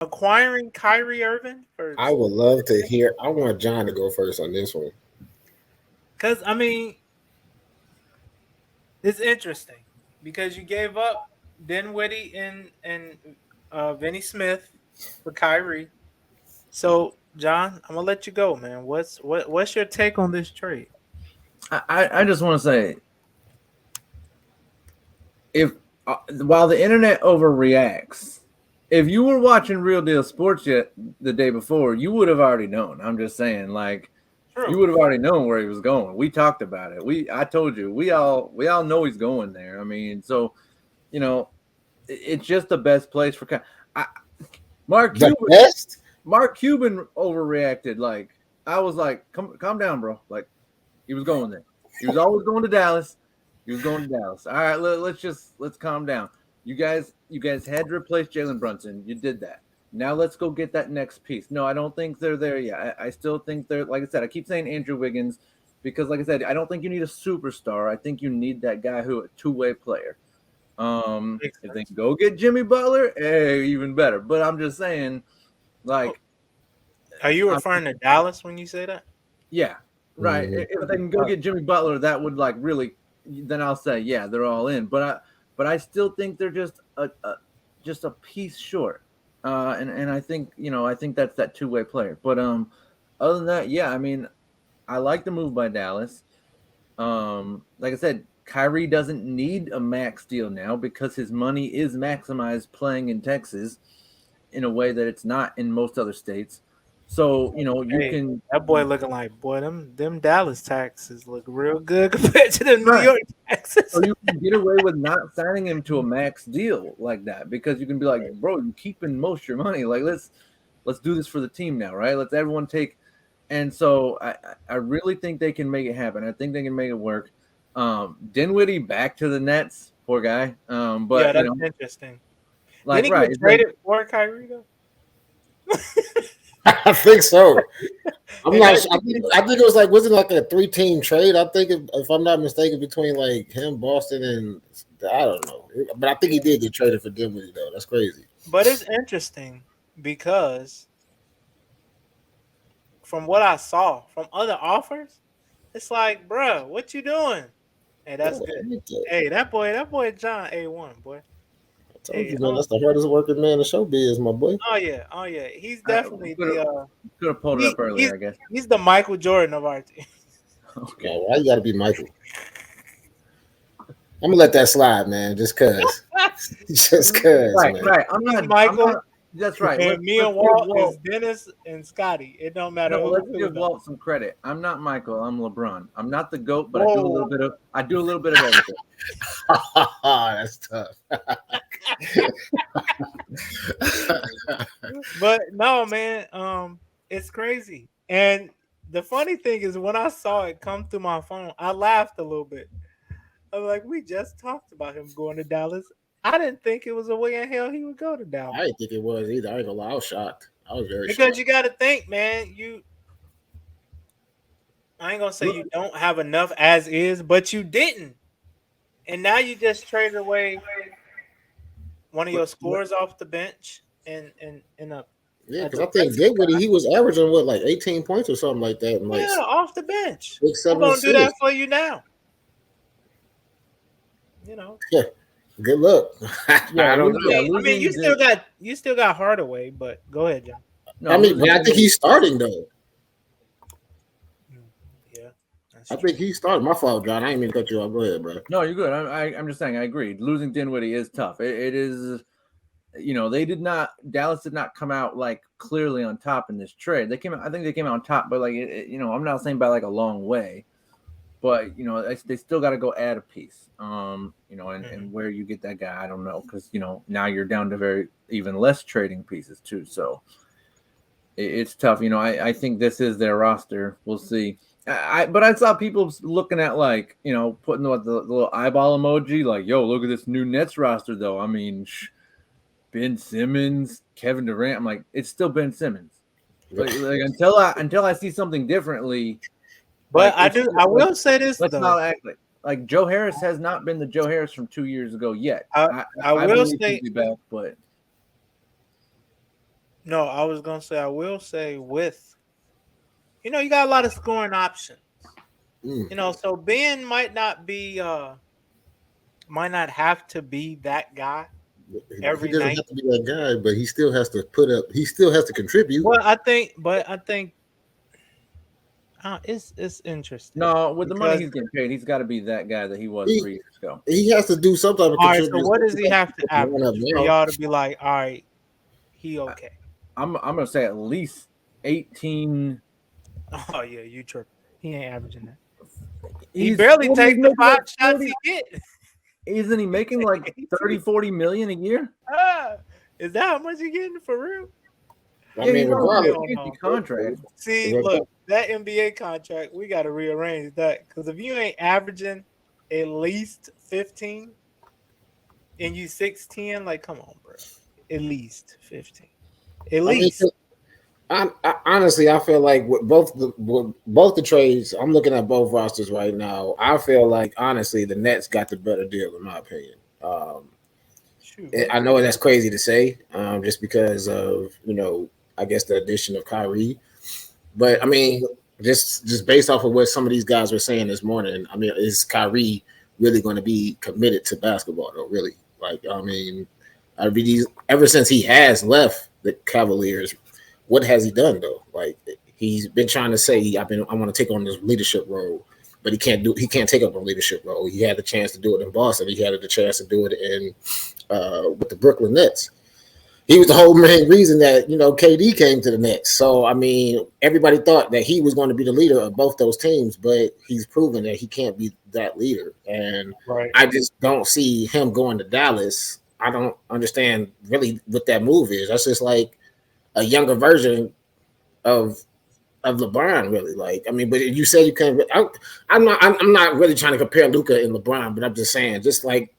acquiring Kyrie Irving for I would love to hear. I want John to go first on this one. because I mean it's interesting because you gave up Dinwiddie and Vinny Smith for Kyrie. So John, I'm gonna let you go, man. What's your take on this trade? I just want to say, if while the internet overreacts, if you were watching Real Deal Sports yet the day before, you would have already known. I'm just saying, like, you True. would have already known where he was going. We talked about it. I told you, we all know he's going there. I mean, so you know, it's just the best place for I, Mark The Cuban. best? Mark Cuban overreacted. Like, I was like, calm down, bro. Like, he was going there. He was always going to Dallas. He was going to Dallas. All right, let's calm down. You guys had to replace Jalen Brunson. You did that. Now let's go get that next piece. No, I don't think they're there yet. I still think they're, like I said, I keep saying Andrew Wiggins because, like I said, I don't think you need a superstar. I think you need that guy who a two-way player. If they can go get Jimmy Butler, hey, even better. But I'm just saying, like, Are you referring to Dallas when you say that? yeah, right. Mhm. If they can go get Jimmy Butler, that would like really. Then I'll say, yeah, they're all in. But I still think they're just a piece short. And I think that's that two-way player. But other than that, yeah, I mean, I like the move by Dallas. Like I said, Kyrie doesn't need a max deal now because his money is maximized playing in Texas in a way that it's not in most other states. So, you Hey, can that boy looking like boy. Them Dallas taxes look real good compared to the New right. York taxes. So you can get away with not signing him to a max deal like that because you can be like, bro, you're keeping most of your money. Like let's do this for the team now, right? Let's everyone take. And so I really think they can make it happen. I think they can make it work. Dinwiddie back to the Nets, poor guy. Yeah, But that's interesting. like Didn't he right, get it's like traded for Kyrie though? I think so. I'm And not. that I think it was like wasn't it like a 3-team trade. I think if I'm not mistaken, between like him, Boston, and I don't know. But I think he did get traded for Dinwiddie though. That's crazy. but it's interesting because from what I saw from other offers, it's like, bruh, what you doing? Hey, Yeah, that's good. Hey, that boy John A1, boy. I told Hey, you, man. That's the hardest working man in show biz, my boy. oh yeah. He's I definitely could have pulled it he, up earlier, he's I guess. he's the Michael Jordan of our team. Okay. No, why you got to be Michael? I'm gonna let that slide, man. Just cause, just cause, Right, man. right. He's I'm not. Michael, That's right. and me Let's and give Walt is Walt. Dennis and Scotty. It don't No, matter let's who give though. Walt some credit. I'm not Michael. I'm LeBron. I'm not the goat, but Whoa. I do a little bit of everything. That's tough. But no, man, it's crazy. And the funny thing is, when I saw it come through my phone, I laughed a little bit. I'm like, we just talked about him going to Dallas. I didn't think it was a way in hell he would go to I Dallas didn't think it was either. I ain't gonna lie. I was shocked. I was very because shocked. you got to think, man. I ain't gonna say Look, you don't have enough as is, but you didn't, and now you just traded away one of look, your scores off the bench and Yeah, a because I think defensive Dinwiddie guy. he was averaging what like 18 points or something like that, and like Yeah, off the bench. six, I'm seven gonna do that assists. for you now. You know. Yeah, good luck. yeah, I don't lose, I know. yeah, mean, losing. you still got Hardaway, but go ahead, John. I No, mean, but losing I think Dinwiddie. he's starting though. Mm, yeah, that's I true. think he started. My fault, John. I ain't mean to cut you off. Go ahead, bro. No, you're good. I'm just saying. I agree. Losing Dinwiddie is tough. It is. They did not. Dallas did not come out like clearly on top in this trade. They came out. I think they came out on top, but like I'm not saying by like a long way. But they still got to go add a piece. Mhm. And where you get that guy, I don't know, because now you're down to very even less trading pieces too. So it's tough. I think this is their roster. We'll see. But I saw people looking at like putting the little eyeball emoji, like, yo, look at this new Nets roster though. I mean, Ben Simmons, Kevin Durant. I'm like, it's still Ben Simmons. Like until I see something differently, But like it's I like will say this let's though. not act like Joe Harris has not been the Joe Harris from 2 years ago yet. I I, I I will believe he'll say be back, but No, I was gonna say I will say with you got a lot of scoring options. Mm. So Ben might not have to be that guy He every doesn't night. have to be that guy, but he still has to put up. He still has to contribute But I think it's interesting No, with the money because he's getting paid, he's got to be that guy that he was he 3 years ago. he has to do some type of all right. So contributing. what does he have to Line up average for now. y'all to be like, all right, he okay? I'm gonna say at least 18. Oh yeah, you tripping? He ain't averaging that. He He's barely what he's take the making five like shots 40. he get. Isn't he making like 30, 40 million a year? Ah, is that how much he getting for real? I Yeah, mean, he's on regardless, a Hell fancy no. contract. See, look, that NBA contract, we got to rearrange that because if you ain't averaging at least 15 and you 6'10", like, come on, bro. At least 15. At I mean, least. honestly, I feel like with both the trades, I'm looking at both rosters right now. I feel like honestly, the Nets got the better deal in my opinion. Shoot. I know that's crazy to say, just because of I guess the addition of Kyrie. But I mean, just based off of what some of these guys were saying this morning, I mean, is Kyrie really going to be committed to basketball though? Really? Like, I mean, ever since he has left the Cavaliers, what has he done though? Like, he's been trying to say, I want to take on this leadership role, but he can't take up a leadership role. He had the chance to do it in Boston. He had the chance to do it in with the Brooklyn Nets. He was the whole main reason that KD came to the Nets. So I mean, everybody thought that he was going to be the leader of both those teams, but he's proven that he can't be that leader. And Right. I just don't see him going to Dallas. I don't understand really what that move is. That's just like a younger version of LeBron, really. Like, I mean, but you said you can't. I'm not really trying to compare Luka and LeBron, but I'm just saying, just like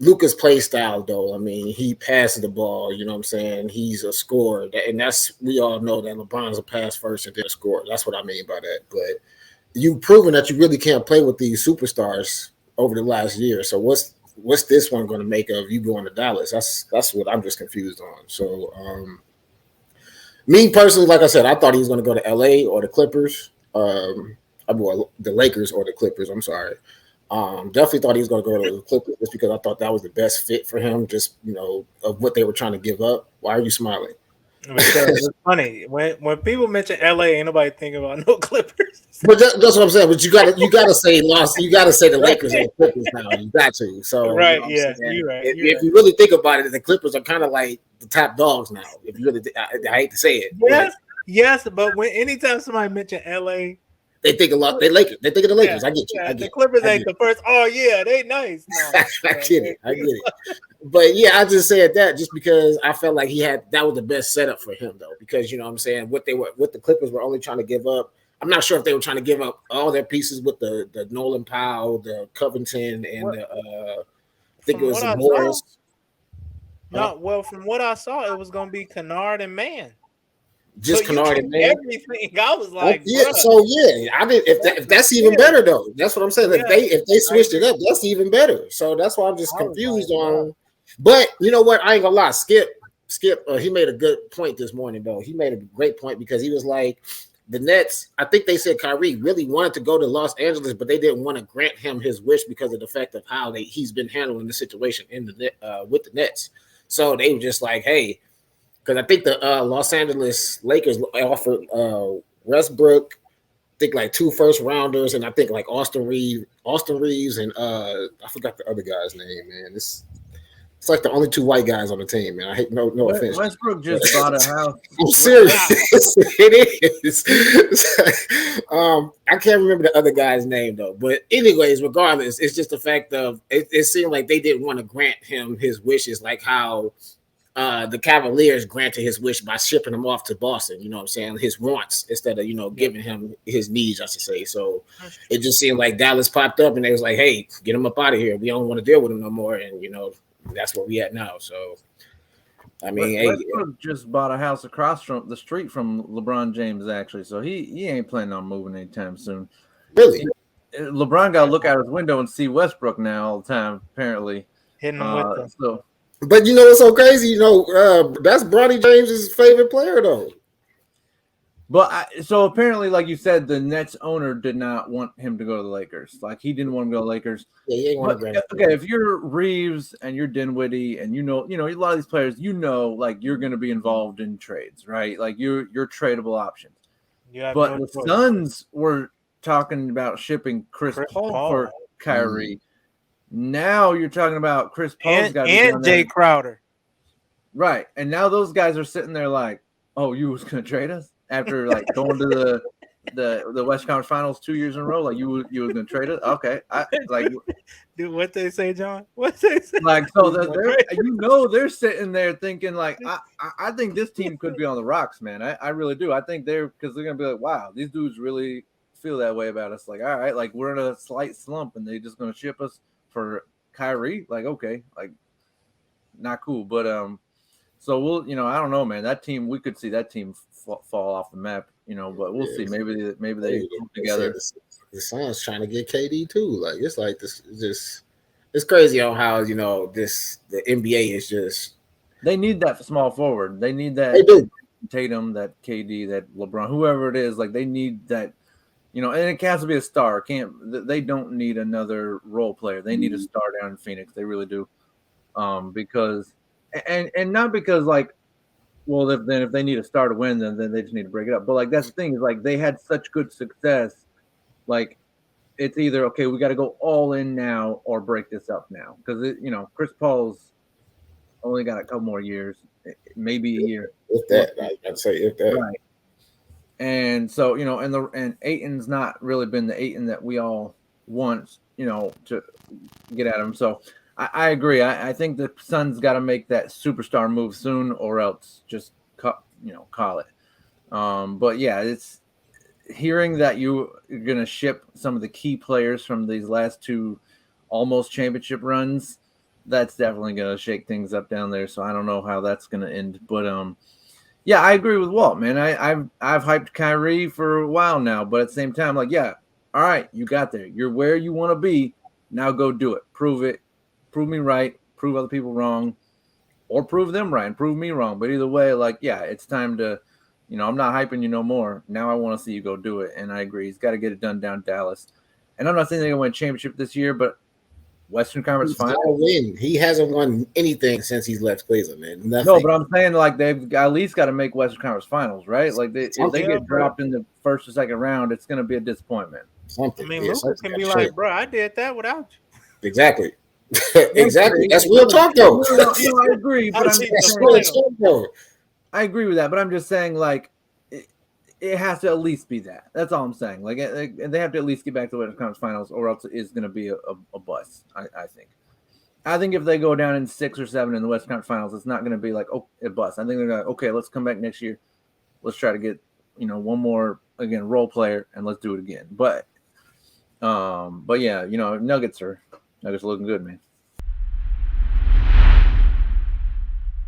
Luka's play style, though. I mean, he passes the ball. You know what I'm saying? He's a scorer, and that's we all know that LeBron's a pass first and then a scorer. That's what I mean by that. But you've proven that you really can't play with these superstars over the last year. So what's this one going to make of you going to Dallas? That's what I'm just confused on. So me personally, like I said, I thought he was going to go to LA or the Clippers. The Lakers or the Clippers. I'm sorry. Definitely thought he was going to go to the Clippers just because I thought that was the best fit for him. Just of what they were trying to give up. Why are you smiling? Because it's funny when people mention LA, ain't nobody thinking about no Clippers. But that's what I'm saying. But you gotta say lost. You gotta say the Lakers and the Clippers now. You got to. So Right? what I'm Yeah, saying. you're right. If you really think about it, the Clippers are kind of like the top dogs now. If you really, I hate to say it, Yes, yes, but anytime somebody mention LA, they think a lot. They Lakers. They think of the yeah, Lakers. I get you. yeah, I the get. Clippers I ain't get. the first. Oh yeah, they nice. No, I get it. I get it. But yeah, I just said that just because I felt like that was the best setup for him though. Because you know what I'm saying, what the Clippers were only trying to give up. I'm not sure if they were trying to give up all their pieces with the Nolan Powell, the Covington, and What, the I think it from was what the I saw, Morris. from what I saw, it was gonna be Kennard and Man. So Just you Kennard get and Man. everything. I was like, Yeah, bruh, so yeah, I mean, if that's even yeah, better though, that's what I'm saying. yeah, If they I switched it agree. up, that's even better. So that's why I'm just I was like, confused bruh. on. But you know what? I ain't gonna lie. Skip, he made a good point this morning though. He made a great point because he was like, the Nets. I think they said Kyrie really wanted to go to Los Angeles, but they didn't want to grant him his wish because of the fact of how he's been handling the situation in the net with the Nets. So they were just like, hey. Because I think the Los Angeles Lakers offered Westbrook, I think like 2 first rounders, and I think like Austin Reeves, and I forgot the other guy's name. Man, it's like the only 2 white guys on the team. Man, I hate no offense. Westbrook just bought a house. I'm serious. Wow. It is. I can't remember the other guy's name though. But anyways, regardless, it's just the fact of it seemed like they didn't want to grant him his wishes, like how the Cavaliers granted his wish by shipping him off to Boston, you know what I'm saying? His wants instead of, giving him his needs, I should say. So it just seemed like Dallas popped up and they was like, hey, get him up out of here. We don't want to deal with him no more. And, that's where we at now. So, I mean, Westbrook just bought a house across from the street from LeBron James, actually. So he ain't planning on moving anytime soon. really? LeBron got to look out his window and see Westbrook now all the time, apparently. Hitting them with them. So But you know what's so crazy? That's Bronny James's favorite player though. But so apparently, like you said, the Nets owner did not want him to go to the Lakers. Like he didn't want him to go to the Lakers. Yeah, he ain't want But to grab okay, if you're Reeves and you're Dinwiddie and you know a lot of these players, like you're going to be involved in trades, right? Like you're tradable options. You have But no the choice. Suns were talking about shipping Chris Paul for Kyrie. Now you're talking about Chris Paul's got to be and Jay Crowder. Right. And now those guys are sitting there like, oh, you was going to trade us after like going to the West Conference Finals 2 years in a row? Like you was going to trade us? Okay. Dude, what they say, John? What they say? Like so they're sitting there thinking like I think this team could be on the rocks, man. I really do. I think because they're gonna be like, wow, these dudes really feel that way about us. Like, all right, like we're in a slight slump and they're just gonna ship us for Kyrie. Like, okay, like not cool. But so we'll I don't know, man. That team, we could see that team fall off the map, but we'll see. Maybe they come together. The Suns trying to get KD too. Like it's like this just it's crazy on how the NBA is just they need that small forward. They need that they do. Tatum, that KD, that LeBron, whoever it is. Like they need that, and it has to be a star. They don't need another role player. They need a star down in Phoenix. They really do. Because and not because like, well, if they need a star to win, then they just need to break it up. But like that's the thing is like they had such good success. Like it's either okay, we got to go all in now or break this up now because Chris Paul's only got a couple more years, maybe a year. If that, I'd say if that. Right. And so and Ayton's not really been the Ayton that we all want, to get at him. So I agree. I think the Suns got to make that superstar move soon, or else just call it. But yeah, it's hearing that you're going to ship some of the key players from these last two almost championship runs. That's definitely going to shake things up down there. So I don't know how that's going to end, but yeah, I agree with Walt, man. I've hyped Kyrie for a while now, but at the same time, like, yeah, all right, you got there. You're where you want to be. Now go do it. Prove it. Prove me right. Prove other people wrong, or prove them right and prove me wrong. But either way, like, yeah, it's time to, I'm not hyping you no more. Now I want to see you go do it. And I agree. He's got to get it done down Dallas. And I'm not saying they're going to win a championship this year, but Western Conference Finals. Win. He hasn't won anything since he's left Cleveland, man. Nothing. No, but I'm saying like they've at least got to make Western Conference Finals, right? Like if they get dropped in the first or second round, it's going to be a disappointment. Something. I mean, Lucas can be like, bro, I did that without you. Exactly. Exactly. That's real talk, though. No, I agree, but I agree with that. But I'm just saying, like, it has to at least be that. That's all I'm saying. Like, they have to at least get back to the Western Conference Finals, or else it's going to be a bust. I think. I think if they go down in 6 or 7 in the Western Conference Finals, it's not going to be like a bust. I think they're going to okay, let's come back next year. Let's try to get one more again role player and let's do it again. But yeah, Nuggets are looking good, man.